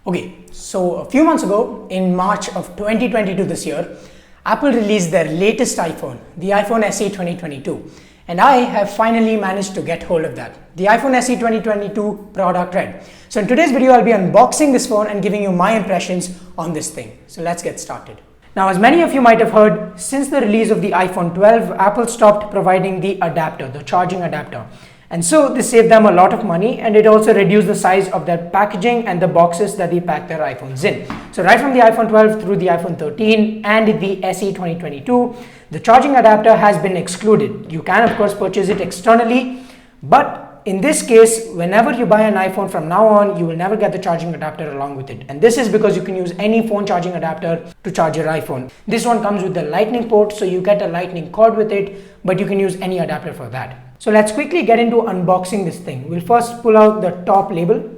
Okay, so a few months ago, in March of 2022 this year, Apple released their latest iPhone, the iPhone SE 2022. And I have finally managed to get hold of that, the iPhone SE 2022 product red. So in today's video, I'll be unboxing this phone and giving you my impressions on this thing. So let's get started. Now, as many of you might have heard, since the release of the iPhone 12, Apple stopped providing the adapter, the charging adapter. And so this saved them a lot of money, and it also reduced the size of their packaging and the boxes that they pack their iPhones in. So right from the iPhone 12 through the iPhone 13 and the SE 2022, the charging adapter has been excluded. You can of course purchase it externally, but in this case, whenever you buy an iPhone from now on, you will never get the charging adapter along with it. And this is because you can use any phone charging adapter to charge your iPhone. This one comes with the lightning port, so you get a lightning cord with it, but you can use any adapter for that. So let's quickly get into unboxing this thing. We'll first pull out the top label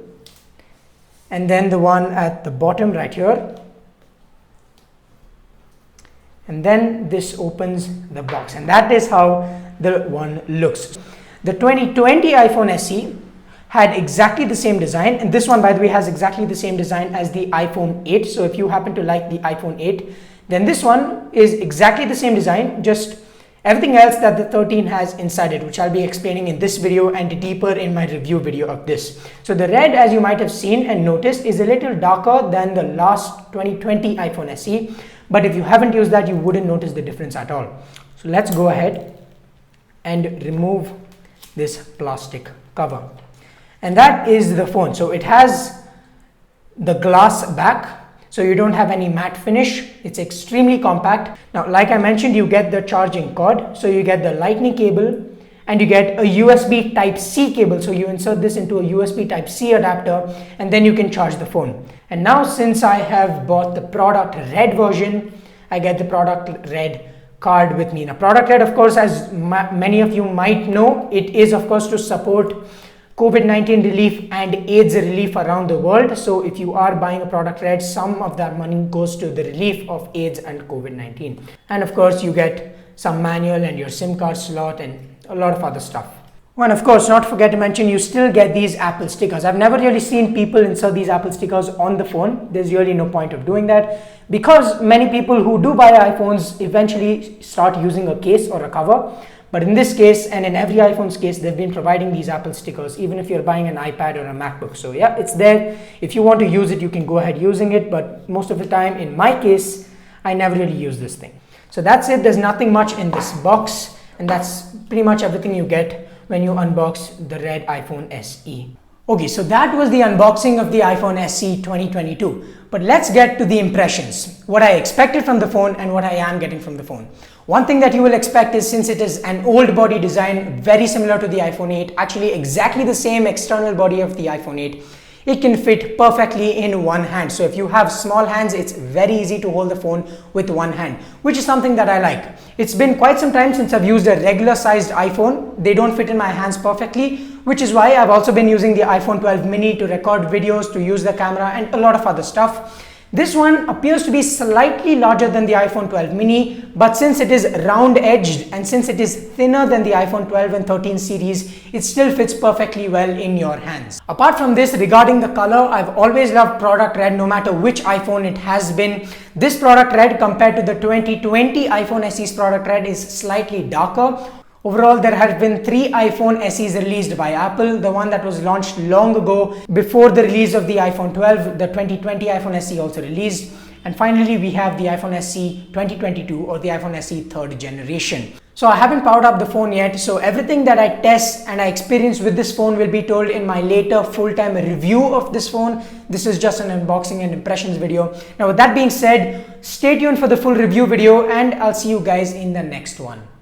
and then the one at the bottom right here. And then this opens the box, and that is how the one looks. The 2020 iPhone SE had exactly the same design, and this one, by the way, has exactly the same design as the iPhone 8. So if you happen to like the iPhone 8, then this one is exactly the same design, just everything else that the 13 has inside it, which I'll be explaining in this video and deeper in my review video of this. So the red, as you might have seen and noticed, is a little darker than the last 2020 iPhone SE. But if you haven't used that, you wouldn't notice the difference at all. So let's go ahead and remove this plastic cover. And that is the phone. So it has the glass back, so you don't have any matte finish. It's extremely compact. Now, like I mentioned, you get the charging cord. So you get the lightning cable and you get a USB Type-C cable. So you insert this into a USB Type-C adapter and then you can charge the phone. And now, since I have bought the product red version, I get the product red card with me. Now, product red, of course, as many of you might know, it is of course to support COVID-19 relief and AIDS relief around the world. So if you are buying a product red, some of that money goes to the relief of AIDS and COVID-19. And of course, you get some manual and your SIM card slot and a lot of other stuff. And of course, not to forget to mention, you still get these Apple stickers. I've never really seen people insert these Apple stickers on the phone. There's really no point of doing that because many people who do buy iPhones eventually start using a case or a cover. But in this case, and in every iPhone's case, they've been providing these Apple stickers, even if you're buying an iPad or a MacBook. So yeah, it's there. If you want to use it, you can go ahead using it. But most of the time, in my case, I never really use this thing. So that's it. There's nothing much in this box. And that's pretty much everything you get when you unbox the red iPhone SE. Okay, so that was the unboxing of the iPhone SE 2022. But let's get to the impressions. What I expected from the phone and what I am getting from the phone. One thing that you will expect is, since it is an old body design, very similar to the iPhone 8, actually exactly the same external body of the iPhone 8, it can fit perfectly in one hand. So if you have small hands, it's very easy to hold the phone with one hand, which is something that I like. It's been quite some time since I've used a regular sized iPhone. They don't fit in my hands perfectly, which is why I've also been using the iPhone 12 mini to record videos, to use the camera and a lot of other stuff. This one appears to be slightly larger than the iPhone 12 mini, but since it is round edged and since it is thinner than the iPhone 12 and 13 series, it still fits perfectly well in your hands. Apart from this, regarding the color, I've always loved product red no matter which iPhone it has been. This product red compared to the 2020 iPhone SE's product red is slightly darker. Overall, there have been 3 iPhone SEs released by Apple. The one that was launched long ago before the release of the iPhone 12, the 2020 iPhone SE also released. And finally, we have the iPhone SE 2022 or the iPhone SE 3rd generation. So I haven't powered up the phone yet. So everything that I test and I experience with this phone will be told in my later full-time review of this phone. This is just an unboxing and impressions video. Now, with that being said, stay tuned for the full review video and I'll see you guys in the next one.